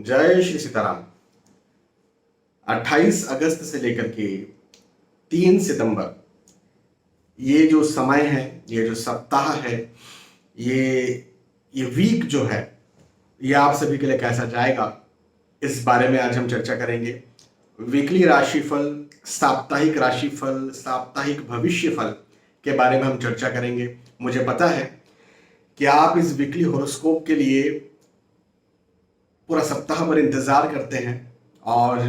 जय श्री सीताराम। 28 अगस्त से लेकर के 3 सितंबर, ये जो समय है, ये जो सप्ताह है, ये वीक जो है, ये आप सभी के लिए कैसा जाएगा, इस बारे में आज हम चर्चा करेंगे। वीकली राशिफल, साप्ताहिक राशिफल, साप्ताहिक भविष्यफल के बारे में हम चर्चा करेंगे। मुझे पता है कि आप इस वीकली हॉरोस्कोप के लिए पूरा सप्ताह भर इंतजार करते हैं, और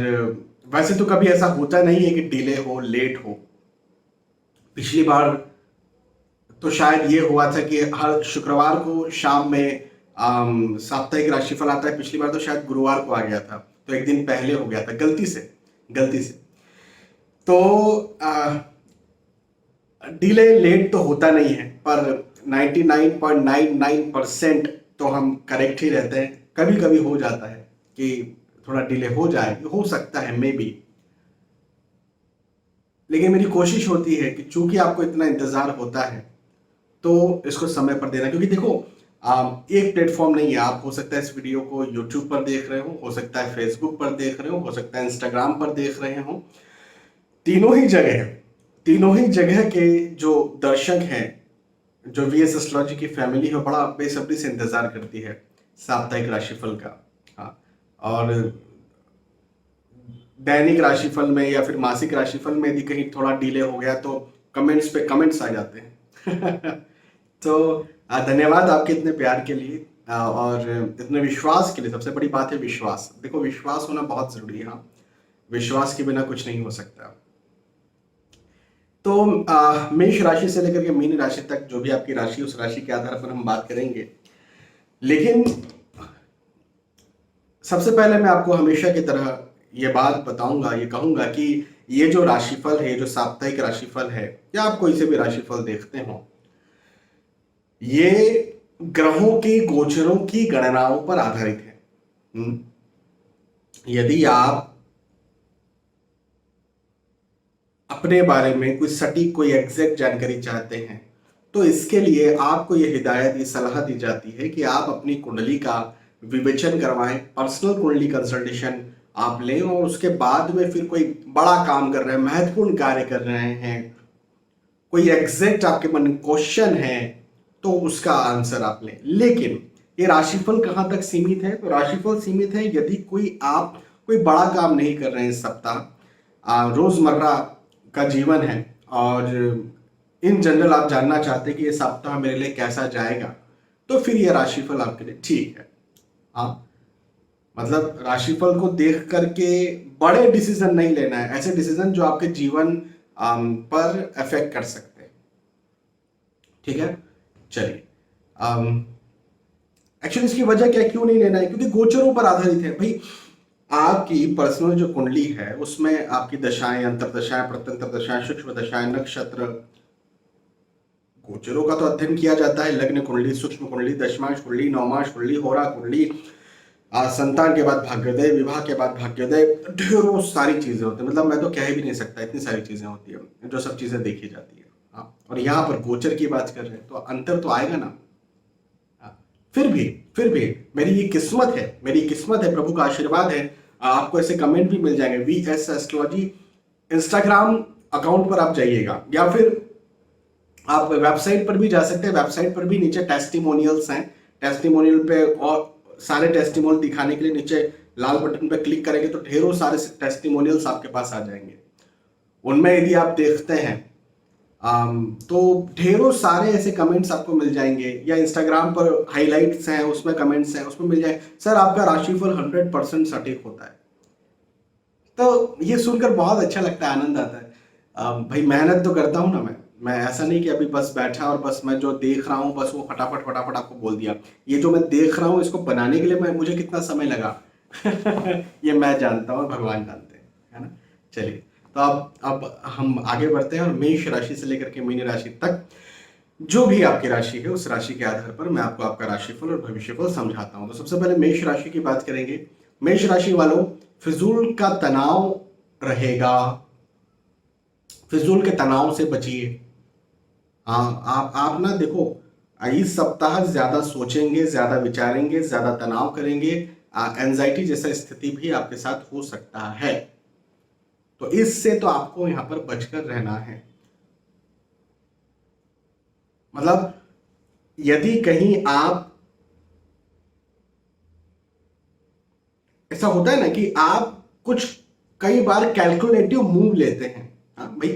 वैसे तो कभी ऐसा होता नहीं है कि डिले हो, लेट हो। पिछली बार तो शायद ये हुआ था कि हर शुक्रवार को शाम में साप्ताहिक राशिफल आता है। पिछली बार तो शायद गुरुवार को आ गया था, तो एक दिन पहले हो गया था गलती से। तो डिले लेट तो होता नहीं है, पर 99.99% तो हम करेक्ट ही रहते हैं। कभी कभी हो जाता है कि थोड़ा डिले हो जाए, हो सकता है मे बी, लेकिन मेरी कोशिश होती है कि चूंकि आपको इतना इंतजार होता है तो इसको समय पर देना। क्योंकि देखो, एक प्लेटफॉर्म नहीं है। आप हो सकता है इस वीडियो को यूट्यूब पर देख रहे हो सकता है फेसबुक पर देख रहे हो सकता है इंस्टाग्राम पर देख रहे हो। तीनों ही जगह के जो दर्शक हैं, जो वीएस एस्ट्रोलॉजी की फैमिली है, बड़ा बेसब्री से इंतजार करती है साप्ताहिक राशिफल का। हाँ, और दैनिक राशिफल में या फिर मासिक राशिफल में यदि कहीं थोड़ा डिले हो गया तो कमेंट्स पे कमेंट्स आ जाते हैं। तो धन्यवाद आपके इतने प्यार के लिए और इतने विश्वास के लिए। सबसे बड़ी बात है विश्वास। देखो, विश्वास होना बहुत जरूरी है। हाँ, विश्वास के बिना कुछ नहीं हो सकता। तो मेष राशि से लेकर के मीन राशि तक जो भी आपकी राशि, उस राशि के आधार पर हम बात करेंगे। लेकिन सबसे पहले मैं आपको हमेशा की तरह ये बात बताऊंगा, ये कहूंगा कि ये जो राशिफल है, जो साप्ताहिक राशिफल है, या आप कोई से भी राशिफल देखते हो, ये ग्रहों के गोचरों की गणनाओं पर आधारित है। यदि आप अपने बारे में कोई सटीक, कोई एग्जैक्ट जानकारी चाहते हैं, तो इसके लिए आपको ये हिदायत, ये सलाह दी जाती है कि आप अपनी कुंडली का विवेचन करवाएं, पर्सनल कुंडली कंसल्टेशन आप लें, और उसके बाद में फिर कोई बड़ा काम कर रहे हैं, महत्वपूर्ण कार्य कर रहे हैं, कोई एग्जैक्ट आपके मन में क्वेश्चन है, तो उसका आंसर आप लें। लेकिन ये राशिफल कहाँ तक सीमित है? तो राशिफल सीमित है यदि आप कोई बड़ा काम नहीं कर रहे हैं इस सप्ताह, रोजमर्रा का जीवन है, और इन जनरल आप जानना चाहते हैं कि ये सप्ताह मेरे लिए कैसा जाएगा, तो फिर ये राशिफल आपके लिए ठीक है। हाँ, मतलब राशिफल को देख करके बड़े डिसीजन नहीं लेना है, ऐसे डिसीजन जो आपके जीवन पर अफेक्ट कर सकते हैं। ठीक है, चलिए। एक्चुअली इसकी वजह क्या, क्यों नहीं लेना है? क्योंकि गोचरों पर आधारित है भाई। आपकी पर्सनल जो कुंडली है उसमें आपकी दशाएं, अंतरदशाएं, प्रत्यंतर दशाएं, सूक्ष्म दशाएं, नक्षत्र, गोचरों का तो अध्ययन किया जाता है। लग्न कुंडली, सूक्ष्म कुंडली, दशमांश कुंडली, नवमांश कुंडली, होरा कुंडली, संतान के बाद भाग्योदय, विवाह के बाद भाग्योदय, ढेरों सारी चीजें होती है। मतलब मैं तो कह भी नहीं सकता, इतनी सारी चीजें होती है जो सब चीजें देखी जाती है। हाँ, और यहाँ पर गोचर की बात कर रहे हैं तो अंतर तो आएगा ना। हाँ, फिर भी मेरी ये किस्मत है, प्रभु का आशीर्वाद है। आपको ऐसे कमेंट भी मिल जाएंगे। वीएस एस्ट्रोलॉजी इंस्टाग्राम अकाउंट पर आप जाइएगा, या फिर आप वेबसाइट पर भी जा सकते हैं। वेबसाइट पर भी नीचे टेस्टिमोनियल्स हैं। टेस्टिमोनियल पे और सारे टेस्टिमोनियल दिखाने के लिए नीचे लाल बटन पर क्लिक करेंगे तो ढेरों सारे टेस्टिमोनियल्स आपके पास आ जाएंगे। उनमें यदि आप देखते हैं तो ढेरों सारे ऐसे कमेंट्स आपको मिल जाएंगे, या इंस्टाग्राम पर हाइलाइट्स हैं, उसमें कमेंट्स हैं, उसमें मिल जाए सर आपका राशिफल 100% सटीक होता है। तो ये सुनकर बहुत अच्छा लगता है, आनंद आता है। भाई मेहनत तो करता हूँ ना मैं ऐसा नहीं कि अभी बस बैठा और बस मैं जो देख रहा हूँ बस वो फटाफट आपको बोल दिया। ये जो मैं देख रहा हूँ इसको बनाने के लिए मुझे कितना समय लगा ये मैं जानता हूँ, भगवान जानते हैं, है ना। चलिए, तो अब हम आगे बढ़ते हैं, और मेष राशि से लेकर के मीन राशि तक जो भी आपकी राशि है, उस राशि के आधार पर मैं आपको आपका राशिफल और भविष्यफल समझाता हूँ। तो सबसे पहले मेष राशि की बात करेंगे। मेष राशि वालों, फिजूल का तनाव रहेगा, फिजूल के तनाव से बचिए। हाँ, आप ना देखो, इस सप्ताह ज्यादा सोचेंगे, ज्यादा विचारेंगे, ज्यादा तनाव करेंगे, एंजाइटी जैसा स्थिति भी आपके साथ हो सकता है। तो इससे तो आपको यहां पर बचकर रहना है। मतलब यदि कहीं आप, ऐसा होता है ना कि आप कुछ कई बार कैलकुलेटिव मूव लेते हैं। हाँ भाई,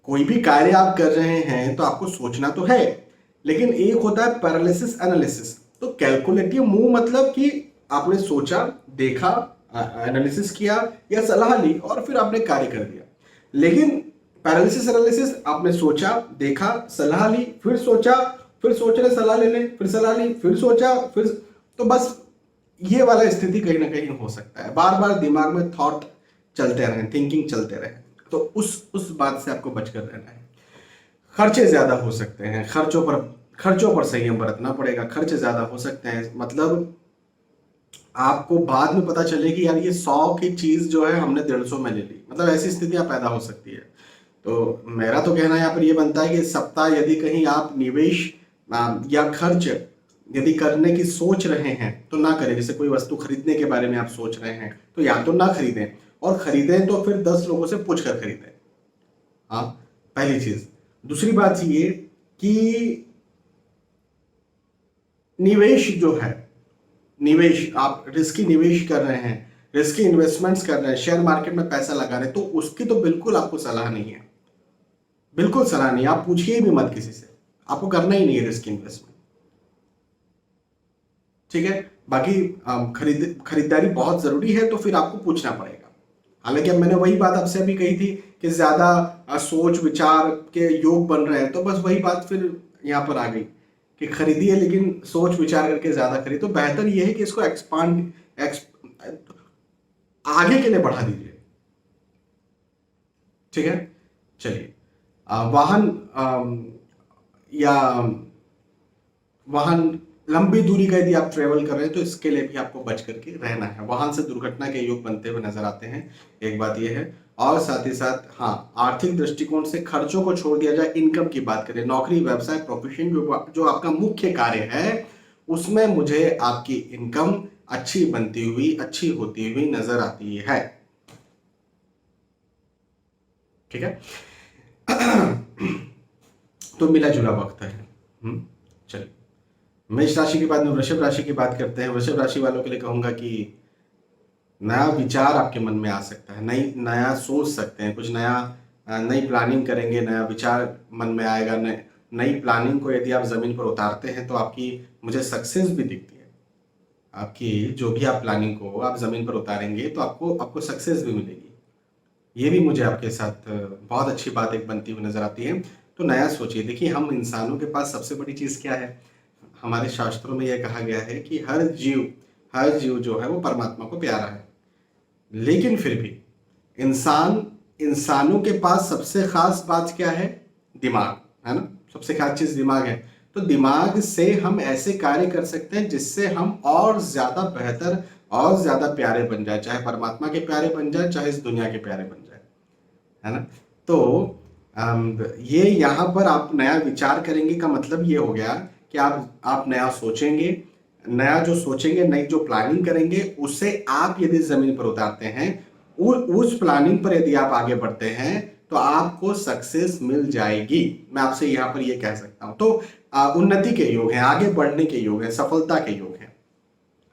कोई भी कार्य आप कर रहे हैं तो आपको सोचना तो है, लेकिन एक होता है पैरालिसिस एनालिसिस। तो कैलकुलेटिव मूव मतलब कि आपने सोचा, देखा, एनालिसिस किया या सलाह ली और फिर आपने कार्य कर दिया। लेकिन पैरालिसिस एनालिसिस, आपने सोचा, देखा, सलाह ली, फिर सोचा, फिर सोच रहे सलाह ले लें, फिर सलाह ली, फिर सोचा, फिर, तो बस ये वाला स्थिति कहीं ना कहीं हो सकता है। बार बार दिमाग में थॉट चलते रहे, थिंकिंग चलते रहे, तो उस बात से आपको बचकर रहना है। खर्चे ज्यादा हो सकते हैं, खर्चों पर संयम बरतना पड़ेगा। खर्चे ज्यादा हो सकते हैं, मतलब आपको बाद में पता चले कि यार ये 100 की चीज जो है हमने 150 में ले ली, मतलब ऐसी स्थितियां पैदा हो सकती है। तो मेरा तो कहना यहाँ पर ये बनता है कि सप्ताह यदि कहीं आप निवेश या खर्च यदि करने की सोच रहे हैं तो ना करें। जैसे कोई वस्तु खरीदने के बारे में आप सोच रहे हैं तो या तो ना खरीदें, और खरीदें तो फिर 10 लोगों से पूछ कर खरीदें। हाँ, पहली चीज। दूसरी बात ये कि निवेश जो है, निवेश आप रिस्की निवेश कर रहे हैं, रिस्की इन्वेस्टमेंट्स कर रहे हैं, शेयर मार्केट में पैसा लगा रहे हैं, तो उसकी तो बिल्कुल आपको सलाह नहीं है, बिल्कुल सलाह नहीं। आप पूछिए भी मत किसी से, आपको करना ही नहीं है रिस्की इन्वेस्टमेंट। ठीक है। बाकी खरीदारी बहुत जरूरी है तो फिर आपको पूछना पड़ेगा। हालांकि अब मैंने वही बात आपसे अभी कही थी कि ज्यादा सोच विचार के योग बन रहे हैं, तो बस वही बात फिर यहाँ पर आ गई कि खरीदिए लेकिन सोच विचार करके ज्यादा खरीदो। तो बेहतर यह है कि इसको आगे के लिए बढ़ा दीजिए। ठीक है। चलिए, वाहन या वाहन लंबी दूरी का यदि आप ट्रेवल कर रहे हैं तो इसके लिए भी आपको बच करके रहना है। वाहन से दुर्घटना के योग बनते हुए नजर आते हैं, एक बात यह है। और साथ ही साथ हाँ, आर्थिक दृष्टिकोण से खर्चों को छोड़ दिया जाए, इनकम की बात करें, नौकरी, व्यवसाय, प्रोफेशन, जो आपका मुख्य कार्य है उसमें मुझे आपकी इनकम अच्छी बनती हुई, अच्छी होती हुई नजर आती है। ठीक है। तो मिला जुला वक्त है। चलिए, मेष राशि के बाद में वृषभ राशि की बात करते हैं। वृषभ राशि वालों के लिए कहूंगा कि नया विचार आपके मन में आ सकता है, नया सोच सकते हैं, कुछ नया, नई प्लानिंग करेंगे, नया विचार मन में आएगा। नई प्लानिंग को यदि आप जमीन पर उतारते हैं तो आपकी मुझे सक्सेस भी दिखती है। आपकी जो भी आप प्लानिंग को आप जमीन पर उतारेंगे तो आपको आपको सक्सेस भी मिलेगी। ये भी मुझे आपके साथ बहुत अच्छी बात एक बनती हुई नजर आती है। तो नया सोचिए। देखिए, हम इंसानों के पास सबसे बड़ी चीज क्या है? हमारे शास्त्रों में यह कहा गया है कि हर जीव जो है वो परमात्मा को प्यारा है। लेकिन फिर भी इंसानों के पास सबसे खास बात क्या है? दिमाग, है ना? सबसे खास चीज दिमाग है। तो दिमाग से हम ऐसे कार्य कर सकते हैं जिससे हम और ज्यादा बेहतर और ज्यादा प्यारे बन जाए, चाहे परमात्मा के प्यारे बन जाए, चाहे इस दुनिया के प्यारे बन जाए, है ना? तो ये यहाँ पर आप नया विचार करेंगे का मतलब ये हो गया कि आप नया सोचेंगे। नया जो सोचेंगे, नई जो प्लानिंग करेंगे, उससे आप यदि जमीन पर उतारते हैं, उस प्लानिंग पर यदि आप आगे बढ़ते हैं तो आपको सक्सेस मिल जाएगी। मैं आपसे यहाँ पर ये कह सकता हूं। तो उन्नति के योग हैं, आगे बढ़ने के योग हैं, सफलता के योग हैं।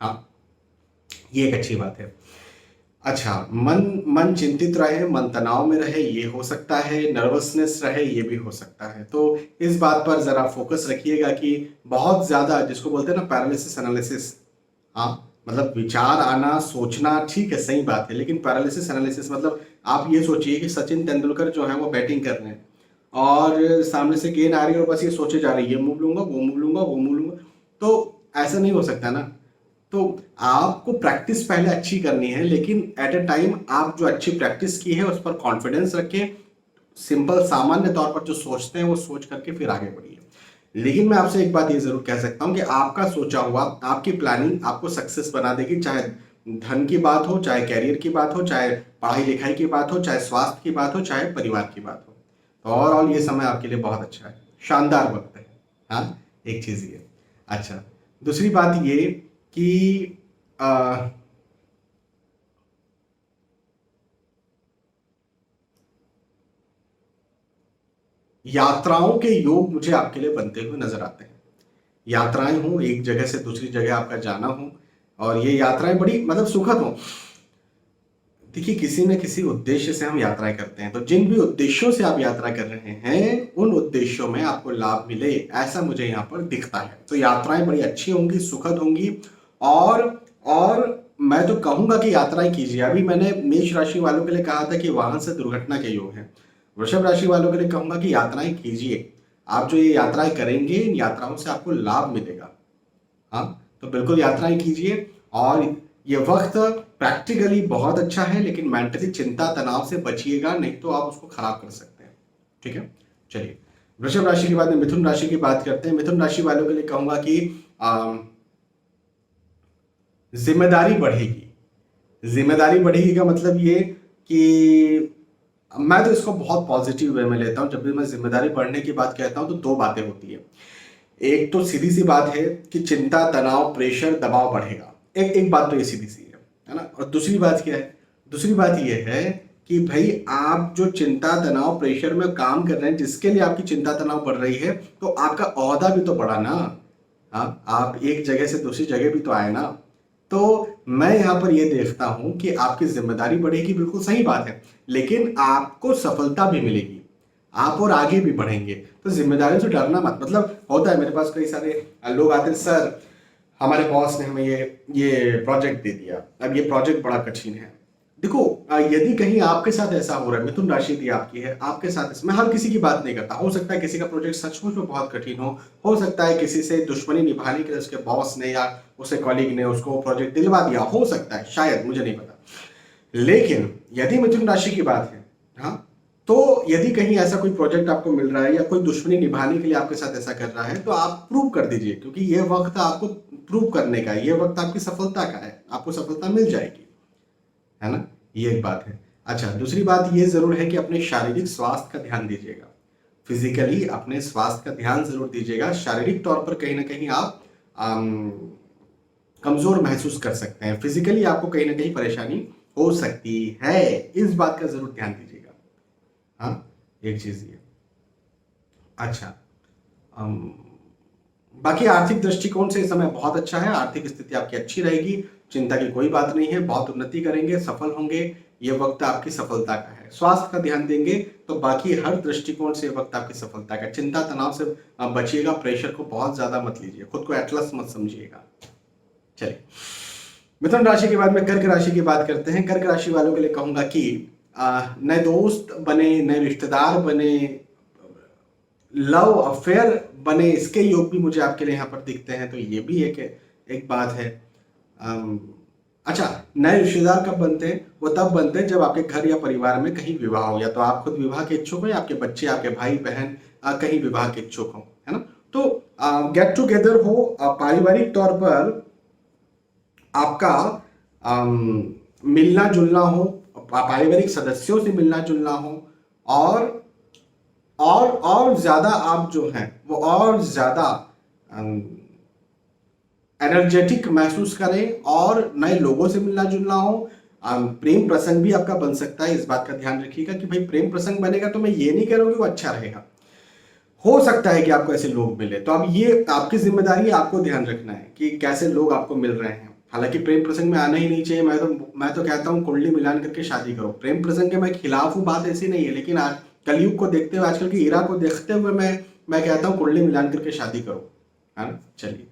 हाँ, ये एक अच्छी बात है। अच्छा, मन चिंतित रहे, मन तनाव में रहे, ये हो सकता है। नर्वसनेस रहे, ये भी हो सकता है। तो इस बात पर जरा फोकस रखिएगा कि बहुत ज्यादा, जिसको बोलते हैं ना पैरालिसिस एनालिसिस, हाँ, मतलब विचार आना, सोचना, ठीक है, सही बात है, लेकिन पैरालिसिस एनालिसिस मतलब आप ये सोचिए कि सचिन तेंदुलकर जो है वो बैटिंग कर रहे हैं और सामने से गेंद आ रही है और बस ये सोचे जा रही है, ये मूव लूंगा, वो मूव लूंगा, वो मूव लूंगा। तो ऐसा नहीं हो सकता ना। तो आपको प्रैक्टिस पहले अच्छी करनी है, लेकिन एट ए टाइम आप जो अच्छी प्रैक्टिस की है उस पर कॉन्फिडेंस रखें। सिंपल सामान्य तौर पर जो सोचते हैं वो सोच करके फिर आगे बढ़िए। लेकिन मैं आपसे एक बात ये जरूर कह सकता हूं कि आपका सोचा हुआ, आपकी प्लानिंग आपको सक्सेस बना देगी। चाहे धन की बात हो, चाहे कैरियर की बात हो, चाहे पढ़ाई लिखाई की बात हो, चाहे स्वास्थ्य की बात हो, चाहे परिवार की बात हो। तो ओवरऑल ये समय आपके लिए बहुत अच्छा है, शानदार वक्त है। हाँ, एक चीज ये। अच्छा, दूसरी बात ये कि आ, यात्राओं के योग मुझे आपके लिए बनते हुए नजर आते हैं। यात्राएं हो, एक जगह से दूसरी जगह आपका जाना हो, और ये यात्राएं बड़ी मतलब सुखद हो। देखिए, किसी न किसी उद्देश्य से हम यात्राएं करते हैं, तो जिन भी उद्देश्यों से आप यात्रा कर रहे हैं उन उद्देश्यों में आपको लाभ मिले, ऐसा मुझे यहाँ पर दिखता है। तो यात्राएं बड़ी अच्छी होंगी, सुखद होंगी। और और मैं तो कहूंगा कि यात्राएं कीजिए। अभी मैंने मेष राशि वालों के लिए कहा था कि वाहन से दुर्घटना के योग है। वृषभ राशि वालों के लिए कहूंगा कि यात्राएं कीजिए। आप जो ये यात्राएं करेंगे, इन यात्राओं से आपको लाभ मिलेगा। हाँ, तो बिल्कुल यात्राएं कीजिए। और ये वक्त प्रैक्टिकली बहुत अच्छा है, लेकिन मेंटली चिंता तनाव से बचिएगा, नहीं तो आप उसको खराब कर सकते हैं। ठीक है, चलिए वृषभ राशि के बाद में मिथुन राशि की बात करते हैं। मिथुन राशि वालों के लिए कहूंगा कि जिम्मेदारी बढ़ेगी। जिम्मेदारी बढ़ेगी का मतलब ये कि मैं तो इसको बहुत पॉजिटिव वे में लेता हूं। जब भी मैं जिम्मेदारी बढ़ने की बात कहता हूं तो दो बातें होती है। एक तो सीधी सी बात है कि चिंता तनाव प्रेशर दबाव बढ़ेगा। एक बात तो ये सीधी सी है ना। और दूसरी बात क्या है? दूसरी बात ये है कि भाई आप जो चिंता तनाव प्रेशर में काम कर रहे हैं, जिसके लिए आपकी चिंता तनाव बढ़ रही है, तो आपका ओहदा भी तो बढ़ा ना। हाँ, आप एक जगह से दूसरी जगह भी तो आए ना। तो मैं यहाँ पर ये देखता हूं कि आपकी जिम्मेदारी बढ़ेगी, बिल्कुल सही बात है, लेकिन आपको सफलता भी मिलेगी, आप और आगे भी बढ़ेंगे। तो जिम्मेदारी से डरना मत। मतलब होता है, मेरे पास कई सारे लोग आते हैं, सर हमारे बॉस ने हमें ये प्रोजेक्ट दे दिया, अब ये प्रोजेक्ट बड़ा कठिन है। देखो, यदि कहीं आपके साथ ऐसा हो रहा है, मिथुन राशि यदि आपकी है, आपके साथ, इसमें हर किसी की बात नहीं करता, हो सकता है किसी का प्रोजेक्ट सचमुच में बहुत कठिन हो सकता है किसी से दुश्मनी निभाने के लिए उसके बॉस ने या उसके कॉलीग ने उसको प्रोजेक्ट दिलवा दिया, हो सकता है, शायद, मुझे नहीं पता। लेकिन यदि मिथुन राशि की बात है, हाँ, तो यदि कहीं ऐसा कोई प्रोजेक्ट आपको मिल रहा है या कोई दुश्मनी निभाने के लिए आपके साथ ऐसा कर रहा है, तो आप प्रूव कर दीजिए, क्योंकि ये वक्त आपको प्रूव करने का है, ये वक्त आपकी सफलता का है, आपको सफलता मिल जाएगी, है ना। ये एक बात है। अच्छा, दूसरी बात ये जरूर है कि अपने शारीरिक स्वास्थ्य का ध्यान दीजिएगा। फिजिकली अपने स्वास्थ्य का ध्यान जरूर दीजिएगा। शारीरिक तौर पर कहीं ना कहीं आप कमजोर महसूस कर सकते हैं, फिजिकली आपको कहीं ना कहीं परेशानी हो सकती है, इस बात का जरूर ध्यान दीजिएगा। हाँ, एक चीज ये। अच्छा, बाकी आर्थिक दृष्टिकोण से इस समय बहुत अच्छा है, आर्थिक स्थिति आपकी अच्छी रहेगी, चिंता की कोई बात नहीं है, बहुत उन्नति करेंगे, सफल होंगे, ये वक्त आपकी सफलता का है। स्वास्थ्य का ध्यान देंगे तो बाकी हर दृष्टिकोण से वक्त आपकी सफलता का। चिंता तनाव से बचिएगा, प्रेशर को बहुत ज्यादा मत लीजिए, खुद को एटलस मत समझिएगा। चलिए, मिथुन राशि के बाद में कर्क राशि की बात करते हैं। कर्क राशि वालों के लिए कहूंगा कि नए दोस्त बने, नए रिश्तेदार बने, लव अफेयर बने, इसके योग भी मुझे आपके लिए यहाँ पर दिखते हैं, तो ये भी एक बात है। अच्छा, नए रिश्तेदार कब बनते हैं? वो तब बनते हैं जब आपके घर या परिवार में कहीं विवाह हो, या तो आप खुद विवाह के इच्छुक हो या आपके बच्चे, आपके भाई बहन कहीं विवाह के इच्छुक हो, है ना। तो गेट टुगेदर हो, पारिवारिक तौर पर आपका मिलना जुलना हो, पारिवारिक सदस्यों से मिलना जुलना हो, और ज्यादा आप जो हैं वो और ज्यादा एनर्जेटिक महसूस करें, और नए लोगों से मिलना जुलना हो। प्रेम प्रसंग भी आपका बन सकता है, इस बात का ध्यान रखिएगा कि भाई प्रेम प्रसंग बनेगा तो मैं ये नहीं कह रहा हूं कि वो अच्छा रहेगा, हो सकता है कि आपको ऐसे लोग मिले, तो अब ये आपकी जिम्मेदारी है, आपको ध्यान रखना है कि कैसे लोग आपको मिल रहे हैं। हालांकि प्रेम प्रसंग में आना ही नहीं चाहिए, मैं तो कहता हूँ कुंडली मिलान करके शादी करो। प्रेम प्रसंग के मैं खिलाफ हूँ, बात ऐसी नहीं है, लेकिन आज कलयुग को देखते हुए, आजकल की इरा को देखते हुए मैं कहता हूँ कुंडली मिलान करके शादी करो, है ना। चलिए,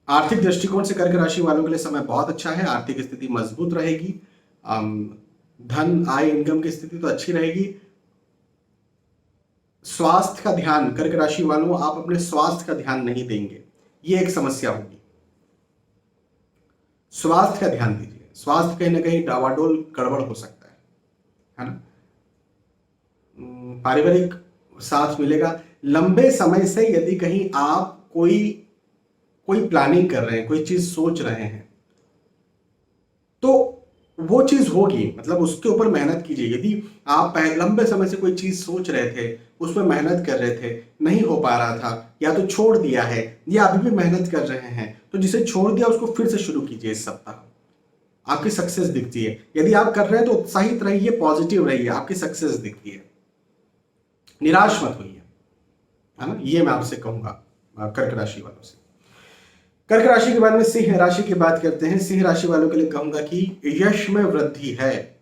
आर्थिक दृष्टिकोण से कर्क राशि वालों के लिए समय बहुत अच्छा है, आर्थिक स्थिति मजबूत रहेगी, धन आय इनकम की स्थिति तो अच्छी रहेगी। स्वास्थ्य का ध्यान, कर्क राशि वालों, आप अपने स्वास्थ्य का ध्यान नहीं देंगे, ये एक समस्या होगी। स्वास्थ्य का ध्यान दीजिए, स्वास्थ्य कहीं ना कहीं डावाडोल गड़बड़ हो सकता है ना। पारिवारिक साथ मिलेगा। लंबे समय से यदि कहीं आप कोई प्लानिंग कर रहे हैं, कोई चीज सोच रहे हैं, तो वो चीज होगी, मतलब उसके ऊपर मेहनत कीजिए। यदि आप लंबे समय से कोई चीज सोच रहे थे, उस पर मेहनत कर रहे थे, नहीं हो पा रहा था, या तो छोड़ दिया है या अभी भी मेहनत कर रहे हैं, तो जिसे छोड़ दिया उसको फिर से शुरू कीजिए इस सप्ताह, आपकी सक्सेस दिखती है। यदि आप कर रहे हैं तो उत्साहित रहिए, पॉजिटिव रहिए, आपकी सक्सेस दिखती है, निराश मत होइए, है ना। ये मैं आपसे कहूंगा कर्क राशि वालों से। कर्क राशि के बाद में सिंह राशि की बात करते हैं। सिंह राशि वालों के लिए कहूंगा कि यश में वृद्धि है,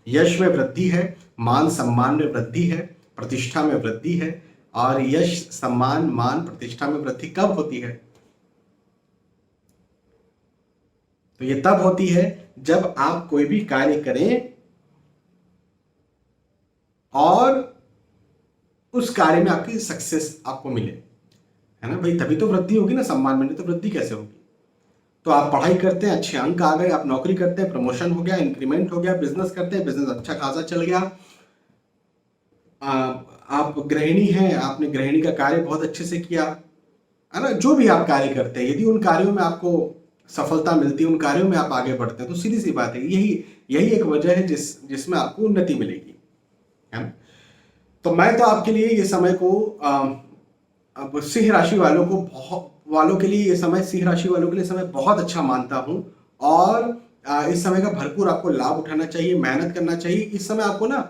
यश में वृद्धि है, मान सम्मान में वृद्धि है, प्रतिष्ठा में वृद्धि है। और यश सम्मान मान प्रतिष्ठा में वृद्धि कब होती है? तो ये तब होती है जब आप कोई भी कार्य करें और उस कार्य में आपकी सक्सेस आपको मिले, है ना भाई, तभी तो वृद्धि होगी ना। सम्मान में नहीं तो वृद्धि कैसे होगी? तो आप पढ़ाई करते हैं, अच्छे अंक आ गए, आप नौकरी करते हैं, प्रमोशन हो गया, इंक्रीमेंट हो गया, बिजनेस करते हैं, बिजनेस अच्छा खासा चल गया, आप गृहिणी हैं, आपने गृहिणी का कार्य बहुत अच्छे से किया, है ना। जो भी आप कार्य करते हैं, यदि उन कार्यों में आपको सफलता मिलती है, उन कार्यों में आप आगे बढ़ते हैं, तो सीधी सी बात है, यही यही एक वजह है जिसमें आपको उन्नति मिलेगी, है ना। तो मैं तो आपके लिए ये समय को अब सिंह राशि वालों के लिए ये समय, सिंह राशि वालों के लिए समय बहुत अच्छा मानता हूं। और इस समय का भरपूर आपको लाभ उठाना चाहिए, मेहनत करना चाहिए। इस समय आपको ना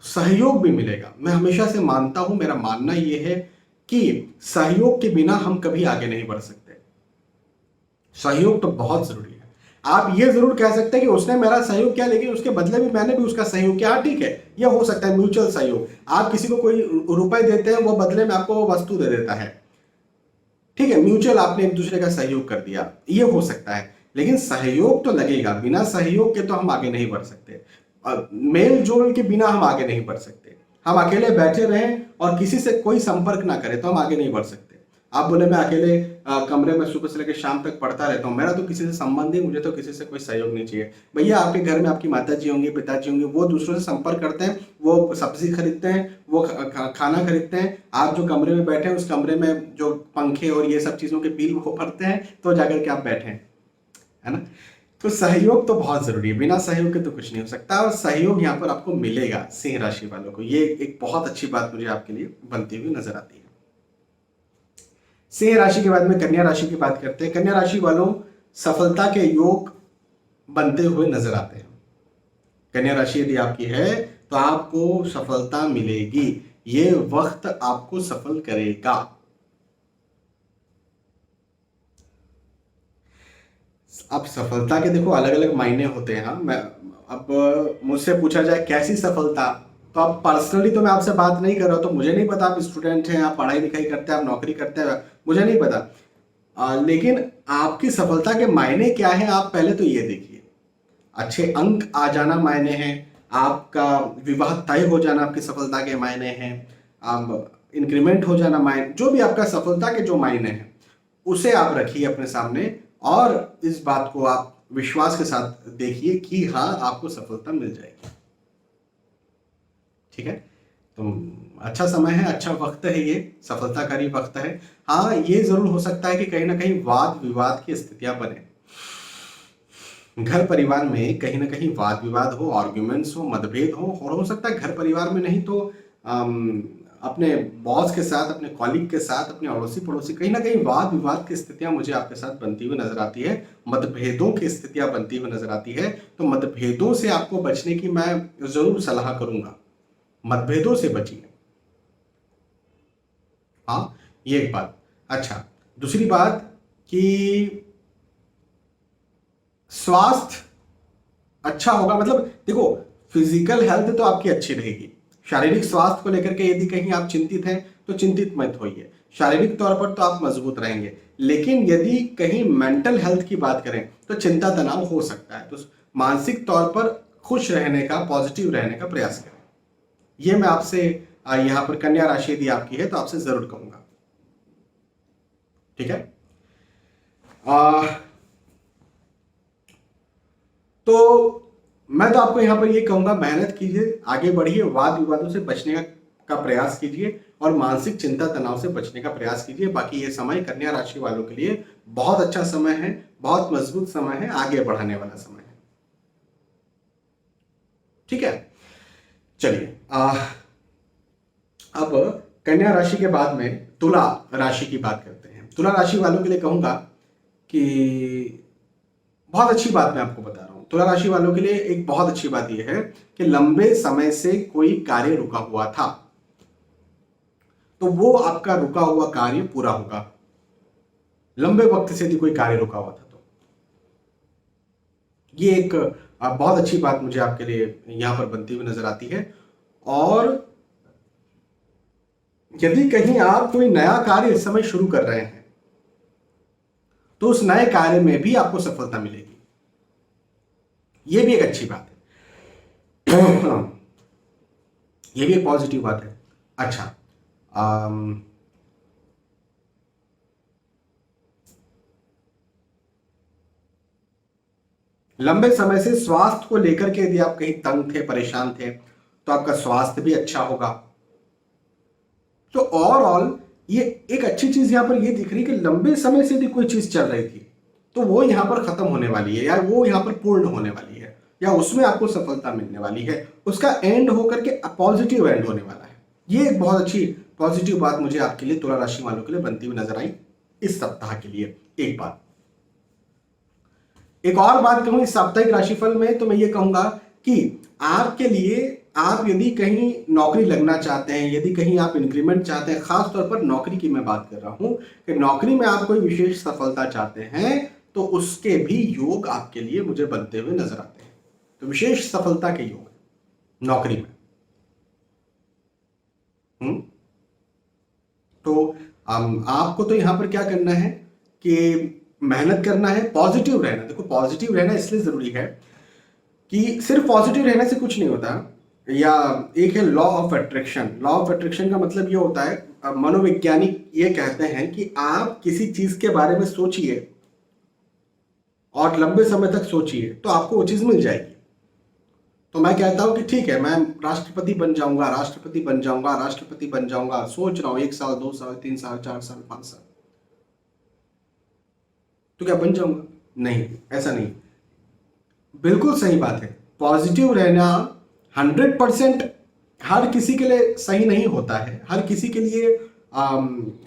सहयोग भी मिलेगा। मैं हमेशा से मानता हूं, मेरा मानना यह है कि सहयोग के बिना हम कभी आगे नहीं बढ़ सकते। सहयोग तो बहुत जरूरी है। आप ये जरूर कह सकते हैं कि उसने मेरा सहयोग किया, लेकिन उसके बदले भी मैंने भी उसका सहयोग किया। ठीक है, यह हो सकता है म्यूचुअल सहयोग। आप किसी को कोई रुपए देते हैं, वो बदले में आपको वो वस्तु दे देता है, ठीक है, म्यूचुअल, आपने एक दूसरे का सहयोग कर दिया, ये हो सकता है। लेकिन सहयोग तो लगेगा, बिना सहयोग के तो हम आगे नहीं बढ़ सकते। मेल जोल के बिना हम आगे नहीं बढ़ सकते। हम अकेले बैठे रहें और किसी से कोई संपर्क ना करें तो हम आगे नहीं बढ़ सकते। आप बोले मैं अकेले कमरे में सुबह से लेकर शाम तक पढ़ता रहता हूँ, मेरा तो किसी से संबंध नहीं, मुझे तो किसी से कोई सहयोग नहीं चाहिए। भैया, आपके घर में आपकी माता जी होंगी, पिताजी होंगे, वो दूसरों से संपर्क करते हैं, वो सब्जी खरीदते हैं, वो खाना खरीदते हैं। आप जो कमरे में बैठे हैं, उस कमरे में जो पंखे और ये सब चीजों के बिल वो भरते हैं, तो जाकर के आप बैठे हैं, है ना। तो सहयोग तो बहुत जरूरी है, बिना सहयोग के तो कुछ नहीं हो सकता। और सहयोग यहाँ पर आपको मिलेगा सिंह राशि वालों को। ये एक बहुत अच्छी बात मुझे आपके लिए बनती हुई नजर आती है। सिंह राशि के बाद में कन्या राशि की बात करते हैं। कन्या राशि वालों सफलता के योग बनते हुए नजर आते हैं। कन्या राशि यदि आपकी है तो आपको सफलता मिलेगी, ये वक्त आपको सफल करेगा। अब सफलता के देखो अलग अलग मायने होते हैं। हाँ, मैं अब मुझसे पूछा जाए कैसी सफलता, तो अब पर्सनली तो मैं आपसे बात नहीं कर रहा, तो मुझे नहीं पता। आप स्टूडेंट हैं, आप पढ़ाई लिखाई करते हैं, आप नौकरी करते हैं, मुझे नहीं पता। लेकिन आपकी सफलता के मायने क्या है, आप पहले तो ये देखिए। अच्छे अंक आ जाना मायने हैं, आपका विवाह तय हो जाना आपकी सफलता के मायने हैं, आप इंक्रीमेंट हो जाना मायने, जो भी आपका सफलता के जो मायने हैं उसे आप रखिए अपने सामने, और इस बात को आप विश्वास के साथ देखिए कि हाँ, आपको सफलता मिल जाएगी। ठीक है, तो अच्छा समय है, अच्छा वक्त है, ये सफलताकारी वक्त है। हाँ, ये जरूर हो सकता है कि कहीं ना कहीं वाद विवाद की स्थितियां बने, घर परिवार में कहीं ना कहीं वाद विवाद हो, आर्ग्यूमेंट्स हो, मतभेद हो। और हो सकता है घर परिवार में नहीं तो अपने बॉस के साथ, अपने कॉलीग के साथ, अपने अड़ोसी पड़ोसी, कहीं ना कहीं वाद विवाद की स्थितियां मुझे आपके साथ बनती हुई नजर आती है, मतभेदों की स्थितियां बनती हुई नजर आती है। तो मतभेदों से आपको बचने की मैं जरूर सलाह करूंगा, मतभेदों से बचिए। हाँ, ये एक बात। अच्छा, दूसरी बात कि स्वास्थ्य अच्छा होगा। मतलब देखो, फिजिकल हेल्थ तो आपकी अच्छी रहेगी, शारीरिक स्वास्थ्य को लेकर के यदि कहीं आप चिंतित हैं तो चिंतित मत होइए। शारीरिक तौर पर तो आप मजबूत रहेंगे, लेकिन यदि कहीं मेंटल हेल्थ की बात करें तो चिंता तनाव हो सकता है। तो मानसिक तौर पर खुश रहने का, पॉजिटिव रहने का प्रयास करें। यह मैं आपसे यहां पर कन्या राशि यदि आपकी है तो आपसे जरूर कहूंगा। ठीक है, तो मैं तो आपको यहां पर ये कहूंगा, मेहनत कीजिए, आगे बढ़िए, वाद विवादों से बचने का प्रयास कीजिए, और मानसिक चिंता तनाव से बचने का प्रयास कीजिए। बाकी ये समय कन्या राशि वालों के लिए बहुत अच्छा समय है, बहुत मजबूत समय है, आगे बढ़ाने वाला समय है। ठीक है, चलिए अब कन्या राशि के बाद में तुला राशि की बात करते हैं। तुला राशि वालों के लिए कहूंगा कि बहुत अच्छी बात मैं आपको बता रहा हूं। तुला राशि वालों के लिए एक बहुत अच्छी बात यह है कि लंबे समय से कोई कार्य रुका हुआ था तो वो आपका रुका हुआ कार्य पूरा होगा। लंबे वक्त से यदि कोई कार्य रुका हुआ था तो ये एक बहुत अच्छी बात मुझे आपके लिए यहां पर बनती हुई नजर आती है। और यदि कहीं आप कोई नया कार्य इस समय शुरू कर रहे हैं तो उस नए कार्य में भी आपको सफलता मिलेगी, ये भी एक अच्छी बात है। ये भी एक पॉजिटिव बात है। अच्छा, लंबे समय से स्वास्थ्य को लेकर के यदि आप कहीं तंग थे, परेशान थे, तो आपका स्वास्थ्य भी अच्छा होगा। तो ओवरऑल ये एक अच्छी चीज यहां पर ये दिख रही है कि लंबे समय से यदि कोई चीज चल रही थी तो वो यहां पर खत्म होने वाली है, या वो यहां पर पूर्ण होने वाली है, या उसमें आपको सफलता मिलने वाली है। उसका एंड होकर के पॉजिटिव एंड होने वाला है। ये एक बहुत अच्छी पॉजिटिव बात मुझे आपके लिए तुला राशि वालों के लिए बनती हुई नजर आई इस सप्ताह के लिए। एक बात, एक और बात कहूं इस साप्ताहिक राशिफल में तो मैं ये कहूंगा कि आपके लिए, आप यदि कहीं नौकरी लगना चाहते हैं, यदि कहीं आप इंक्रीमेंट चाहते हैं, खास तौर पर नौकरी की मैं बात कर रहा हूं कि नौकरी में आप कोई विशेष सफलता चाहते हैं तो उसके भी योग आपके लिए मुझे बनते हुए नजर आते हैं। तो विशेष सफलता के योग नौकरी में। तो आपको तो यहां पर क्या करना है कि मेहनत करना है, पॉजिटिव रहना। देखो, पॉजिटिव रहना इसलिए जरूरी है कि सिर्फ पॉजिटिव रहने से कुछ नहीं होता। या एक है law of attraction. Law of attraction का मतलब ये होता है, मनोवैज्ञानिक ये कहते हैं कि आप किसी चीज के बारे में सोचिए और लंबे समय तक सोचिए तो आपको वो चीज मिल जाएगी। तो मैं कहता हूं कि ठीक है, मैं राष्ट्रपति बन जाऊंगा, राष्ट्रपति बन जाऊंगा, राष्ट्रपति बन जाऊंगा, सोच रहा हूं 1 साल, 2 साल, 3 साल, 4 साल, 5 साल, तो क्या बन जाऊंगा? नहीं, ऐसा नहीं। बिल्कुल सही बात है, पॉजिटिव रहना 100% हर किसी के लिए सही नहीं होता है, हर किसी के लिए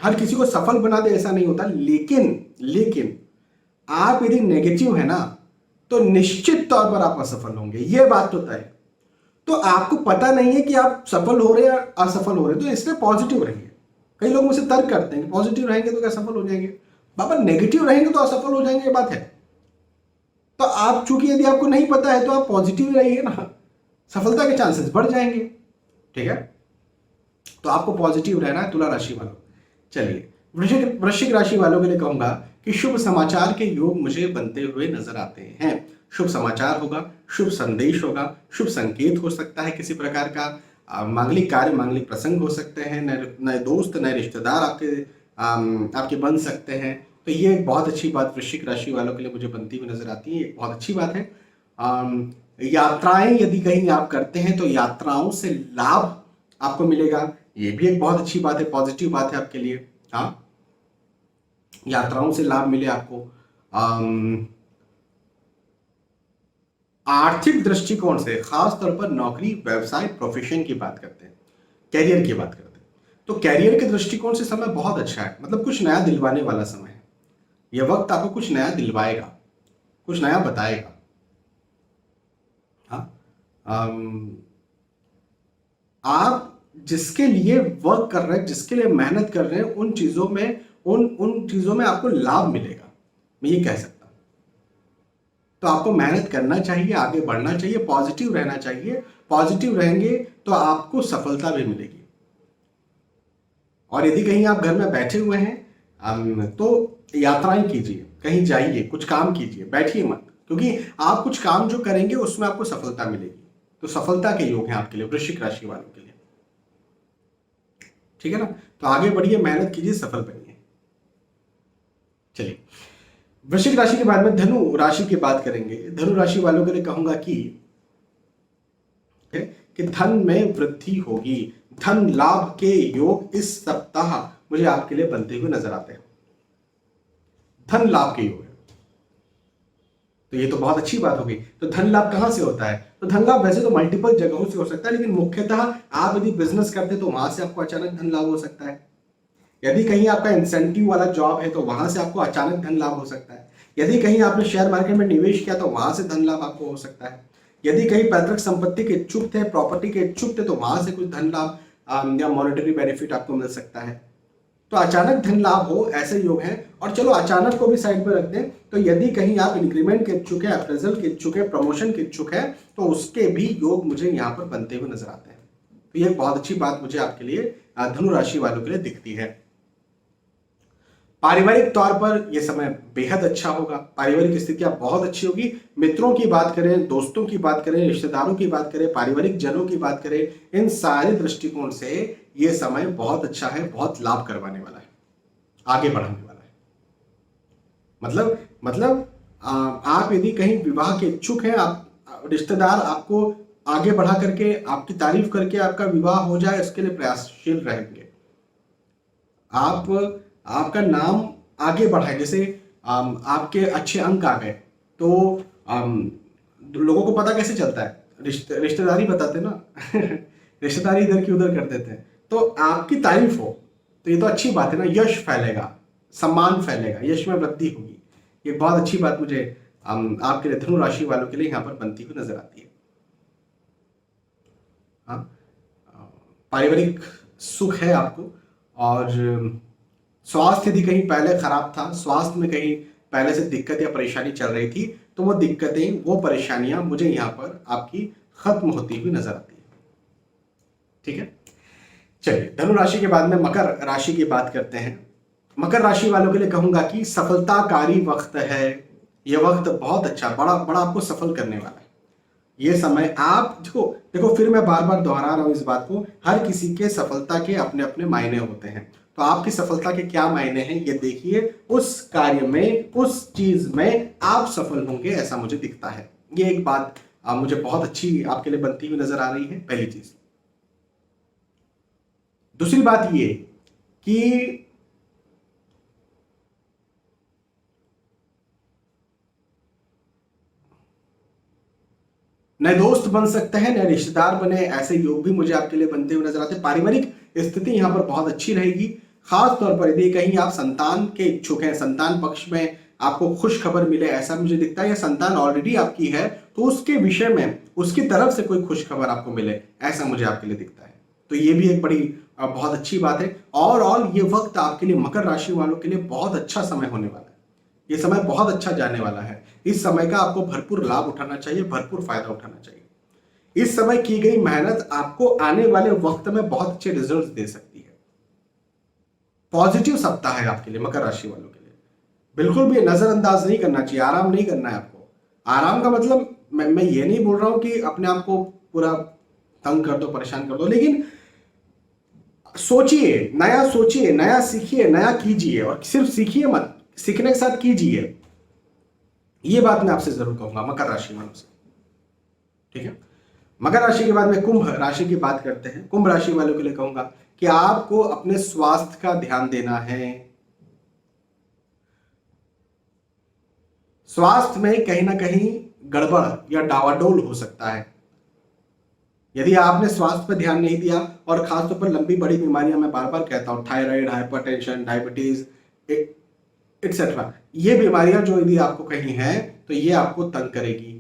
हर किसी को सफल बना दे ऐसा नहीं होता। लेकिन आप यदि नेगेटिव है ना तो निश्चित तौर पर आप असफल होंगे, ये बात तो तय है। तो आपको पता नहीं है कि आप सफल हो रहे हैं या असफल हो रहे हैं, तो इसलिए पॉजिटिव रहिए। कई लोग मुझसे तर्क करते हैं कि पॉजिटिव रहेंगे तो क्या सफल हो जाएंगे? बाबा, नेगेटिव रहेंगे तो असफल हो जाएंगे, ये बात है। तो आप चूंकि यदि आपको नहीं पता है तो आप पॉजिटिव रहिए ना, सफलता के चांसेस बढ़ जाएंगे। ठीक है, तो आपको पॉजिटिव रहना है तुला राशि वालों। चलिए, वृश्चिक राशि वालों के लिए कहूंगा कि शुभ समाचार के योग मुझे बनते हुए नजर आते हैं। शुभ समाचार होगा, शुभ संदेश होगा, शुभ संकेत हो सकता है किसी प्रकार का, मांगलिक कार्य, मांगलिक प्रसंग हो सकते हैं, नए दोस्त, नए रिश्तेदार आपके बन सकते हैं। तो ये एक बहुत अच्छी बात वृश्चिक राशि वालों के लिए मुझे बनती हुई नजर आती है, एक बहुत अच्छी बात है। यात्राएं यदि कहीं आप करते हैं तो यात्राओं से लाभ आपको मिलेगा, ये भी एक बहुत अच्छी बात है, पॉजिटिव बात है आपके लिए। हाँ, यात्राओं से लाभ मिले आपको। आर्थिक दृष्टिकोण से, खास तौर पर नौकरी, व्यवसाय, प्रोफेशन की बात करते हैं, कैरियर की बात करते हैं, तो कैरियर के दृष्टिकोण से समय बहुत अच्छा है। मतलब कुछ नया दिलवाने वाला समय है। यह वक्त आपको कुछ नया दिलवाएगा, कुछ नया बताएगा। हाँ, आप जिसके लिए वर्क कर रहे हैं, जिसके लिए मेहनत कर रहे हैं, उन चीजों में आपको लाभ मिलेगा, मैं ये कह सकता हूं। तो आपको मेहनत करना चाहिए, आगे बढ़ना चाहिए, पॉजिटिव रहना चाहिए। पॉजिटिव रहेंगे तो आपको सफलता भी मिलेगी। और यदि कहीं आप घर में बैठे हुए हैं तो यात्राएं कीजिए, कहीं जाइए, कुछ काम कीजिए, बैठिए मत, क्योंकि आप कुछ काम जो करेंगे उसमें आपको सफलता मिलेगी। तो सफलता के योग हैं आपके लिए, वृश्चिक राशि वालों के लिए। ठीक है ना, तो आगे बढ़िए, मेहनत कीजिए, सफल बनिए। चलिए, वृश्चिक राशि के बाद में धनु राशि की बात करेंगे। धनु राशि वालों के लिए कहूंगा कि धन में वृद्धि होगी, धन लाभ के योग इस सप्ताह मुझे आपके लिए बनते हुए नजर आते हैं। धन लाभ के योग है, तो ये तो बहुत अच्छी बात हो गई। तो धन लाभ कहां से होता है? तो धन लाभ वैसे तो मल्टीपल जगहों से हो सकता है, लेकिन मुख्यतः आप यदि बिजनेस करते तो वहां से आपको अचानक धन लाभ हो सकता है। यदि कहीं आपका इंसेंटिव वाला जॉब है तो वहां से आपको अचानक धन लाभ हो सकता है। यदि कहीं आपने शेयर मार्केट में निवेश किया तो वहां से धन लाभ आपको हो सकता है। यदि कहीं पैतृक संपत्ति के इच्छुक थे, प्रॉपर्टी के इच्छुक थे, तो वहां से कुछ धन लाभ या मॉनेटरी बेनिफिट आपको मिल सकता है। तो अचानक धन लाभ हो ऐसे योग हैं। और चलो अचानक को भी साइड पर रख दें, तो यदि कहीं आप इंक्रीमेंट के इच्छुक है, अप्रेजल के इच्छुक है, प्रमोशन के इच्छुक है, तो उसके भी योग मुझे यहाँ पर बनते हुए नजर आते हैं। तो ये बहुत अच्छी बात मुझे आपके लिए धनु राशि वालों के लिए दिखती है। पारिवारिक तौर पर यह समय बेहद अच्छा होगा, पारिवारिक स्थितियां बहुत अच्छी होगी। मित्रों की बात करें, दोस्तों की बात करें, रिश्तेदारों की बात करें, पारिवारिक जनों की बात करें, इन सारे दृष्टिकोण से यह समय बहुत अच्छा है, बहुत लाभ करवाने वाला है, आगे बढ़ाने वाला है। मतलब आप यदि कहीं विवाह के इच्छुक हैं, आप रिश्तेदार आपको आगे बढ़ा करके, आपकी तारीफ करके आपका विवाह हो जाए, इसके लिए प्रयासशील रहेंगे। आप आपका नाम आगे बढ़ाए। जैसे आपके अच्छे अंक आ गए तो लोगों को पता कैसे चलता है? रिश्तेदारी बताते ना रिश्तेदारी इधर की उधर कर देते हैं। तो आपकी तारीफ हो तो ये तो अच्छी बात है ना, यश फैलेगा, सम्मान फैलेगा, यश में वृद्धि होगी। ये बहुत अच्छी बात मुझे आपके लिए धनु राशि वालों के लिए यहाँ पर बनती हुई नजर आती है। हाँ, पारिवारिक सुख है आपको। और स्वास्थ्य यदि कहीं पहले खराब था, स्वास्थ्य में कहीं पहले से दिक्कत या परेशानी चल रही थी, तो वो दिक्कतें, वो परेशानियां मुझे यहाँ पर आपकी खत्म होती हुई नजर आती है। ठीक है, चलिए धनु राशि के बाद में मकर राशि की बात करते हैं। मकर राशि वालों के लिए कहूंगा कि सफलताकारी वक्त है। यह वक्त बहुत अच्छा, बड़ा बड़ा आपको सफल करने वाला है। ये समय आप देखो फिर मैं बार बार दोहरा रहा हूं इस बात को, हर किसी के सफलता के अपने अपने मायने होते हैं। तो आपकी सफलता के क्या मायने हैं ये देखिए, उस कार्य में, उस चीज में आप सफल होंगे, ऐसा मुझे दिखता है। ये एक बात मुझे बहुत अच्छी आपके लिए बनती हुई नजर आ रही है, पहली चीज। दूसरी बात ये कि नए दोस्त बन सकते हैं, नए रिश्तेदार बने, ऐसे योग भी मुझे आपके लिए बनते हुए नजर आते हैं। पारिवारिक स्थिति यहां पर बहुत अच्छी रहेगी। खास तौर पर यदि कहीं आप संतान के इच्छुक हैं, संतान पक्ष में आपको खुश खबर मिले, ऐसा मुझे दिखता है, या संतान ऑलरेडी आपकी है तो उसके विषय में, उसकी तरफ से कोई खुश खबर आपको मिले, ऐसा मुझे आपके लिए दिखता है। तो ये भी एक बड़ी बहुत अच्छी बात है। ओवरऑल ये वक्त आपके लिए, मकर राशि वालों के लिए बहुत अच्छा समय होने वाला है। ये समय बहुत अच्छा जाने वाला है। इस समय का आपको भरपूर लाभ उठाना चाहिए, भरपूर फायदा उठाना चाहिए। इस समय की गई मेहनत आपको आने वाले वक्त में बहुत अच्छे रिजल्ट्स दे सकती है। पॉजिटिव सप्ताह है आपके लिए, मकर राशि वालों के लिए। बिल्कुल भी नजरअंदाज नहीं करना चाहिए, आराम नहीं करना है आपको। आराम का मतलब मैं ये नहीं बोल रहा हूं कि अपने आप को पूरा तंग कर दो, परेशान कर दो, लेकिन सोचिए, नया सीखिए, नया कीजिए, और सिर्फ सीखिए मत, सीखने के साथ कीजिए। ये बात मैं आपसे जरूर कहूंगा मकर राशि वालों से। ठीक है, मकर राशि के बाद में कुंभ राशि की बात करते हैं। कुंभ राशि वालों के लिए कहूंगा कि आपको अपने स्वास्थ्य का ध्यान देना है। स्वास्थ्य में कहीं ना कहीं गड़बड़ या डावाडोल हो सकता है। यदि आपने स्वास्थ्य पर ध्यान नहीं दिया, और खासतौर पर लंबी बड़ी बीमारियां, मैं बार बार कहता हूं, थायराइड, हाइपरटेंशन, डायबिटीज एक्सेट्रा, ये बीमारियां जो यदि आपको कहीं हैं तो ये आपको तंग करेगी,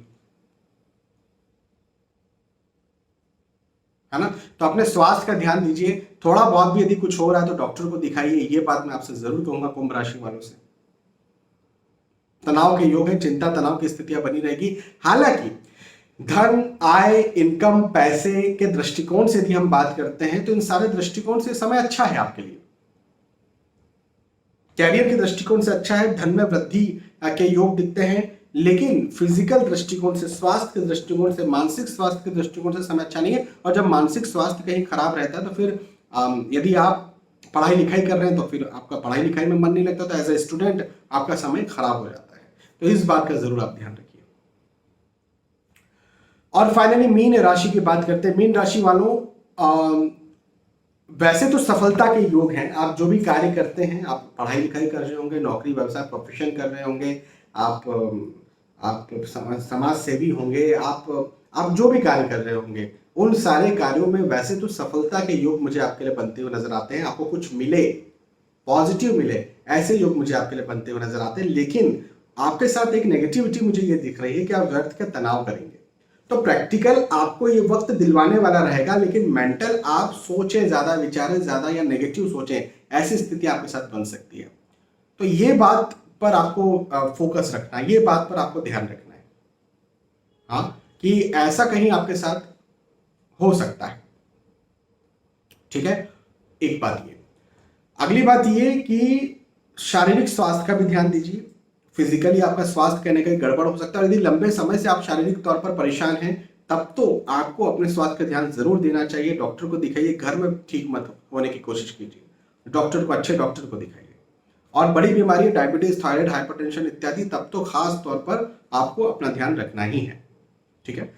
है ना। तो अपने स्वास्थ्य का ध्यान दीजिए। थोड़ा बहुत भी यदि कुछ हो रहा है तो डॉक्टर को दिखाइए, ये बात मैं आपसे जरूर कहूंगा कुंभ राशि वालों से। तनाव के योग है, चिंता तनाव की स्थितियां बनी रहेगी। हालांकि धन, आय, इनकम, पैसे के दृष्टिकोण से यदि हम बात करते हैं तो इन सारे दृष्टिकोण से समय अच्छा है आपके लिए। कैरियर के दृष्टिकोण से अच्छा है, धन में वृद्धि के योग दिखते हैं, लेकिन फिजिकल दृष्टिकोण से, स्वास्थ्य के दृष्टिकोण से, मानसिक स्वास्थ्य के दृष्टिकोण से समय अच्छा नहीं है। और जब मानसिक स्वास्थ्य कहीं खराब रहता है तो फिर यदि आप पढ़ाई लिखाई कर रहे हैं तो फिर आपका पढ़ाई लिखाई में मन नहीं लगता, तो एज ए स्टूडेंट आपका समय खराब हो जाता है। तो इस बात का जरूर आप ध्यान रखिए। और फाइनली मीन राशि की बात करते हैं। मीन राशि वालों, वैसे तो सफलता के योग हैं। आप जो भी कार्य करते हैं, आप पढ़ाई लिखाई कर रहे होंगे, नौकरी व्यवसाय प्रोफेशन कर रहे होंगे, आप समाज सेवी होंगे, आप जो भी कार्य कर रहे होंगे, उन सारे कार्यों में वैसे तो सफलता के योग मुझे आपके लिए बनते हुए नजर आते हैं। आपको कुछ मिले, पॉजिटिव मिले, ऐसे योग मुझे आपके लिए बनते हुए नजर आते हैं। लेकिन आपके साथ एक नेगेटिविटी मुझे ये दिख रही है कि आप व्यर्थ का तनाव करेंगे। तो प्रैक्टिकल आपको ये वक्त दिलवाने वाला रहेगा, लेकिन मेंटल आप सोचें ज्यादा, विचारें ज्यादा या नेगेटिव सोचें, ऐसी स्थिति आपके साथ बन सकती है। तो ये बात पर आपको फोकस रखना है, ये बात पर आपको ध्यान रखना है, हाँ, कि ऐसा कहीं आपके साथ हो सकता है। ठीक है, एक बात ये। अगली बात ये कि शारीरिक स्वास्थ्य का भी ध्यान दीजिए। फिजिकली आपका स्वास्थ्य कहने का गड़बड़ हो सकता है, और यदि लंबे समय से आप शारीरिक तौर पर परेशान हैं, तब तो आपको अपने स्वास्थ्य का ध्यान जरूर देना चाहिए। डॉक्टर को दिखाइए, घर में ठीक मत होने की कोशिश कीजिए। डॉक्टर को, अच्छे डॉक्टर को दिखाइए। और बड़ी बीमारी, डायबिटीज, थायराइड, हाइपरटेंशन इत्यादि, तब तो खास तौर पर आपको अपना ध्यान रखना ही है। ठीक है,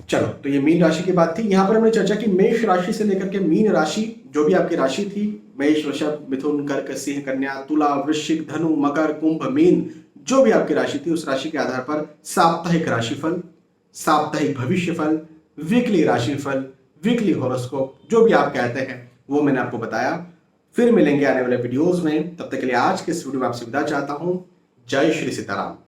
चलो, तो ये मीन राशि की बात थी। यहां पर हमने चर्चा की मेष राशि से लेकर के मीन राशि, जो भी आपकी राशि थी, मेष, वृषभ, मिथुन, कर्क, सिंह, कन्या, तुला, वृश्चिक, धनु, मकर, कुंभ, मीन, जो भी आपकी राशि थी, उस राशि के आधार पर साप्ताहिक राशिफल, साप्ताहिक भविष्यफल, वीकली राशिफल, वीकली हॉरोस्कोप, जो भी आप कहते हैं, वो मैंने आपको बताया। फिर मिलेंगे आने वाले वीडियोस में। तब तक के लिए आज के इस वीडियो में आपसे विदा चाहता हूं। जय श्री सीताराम।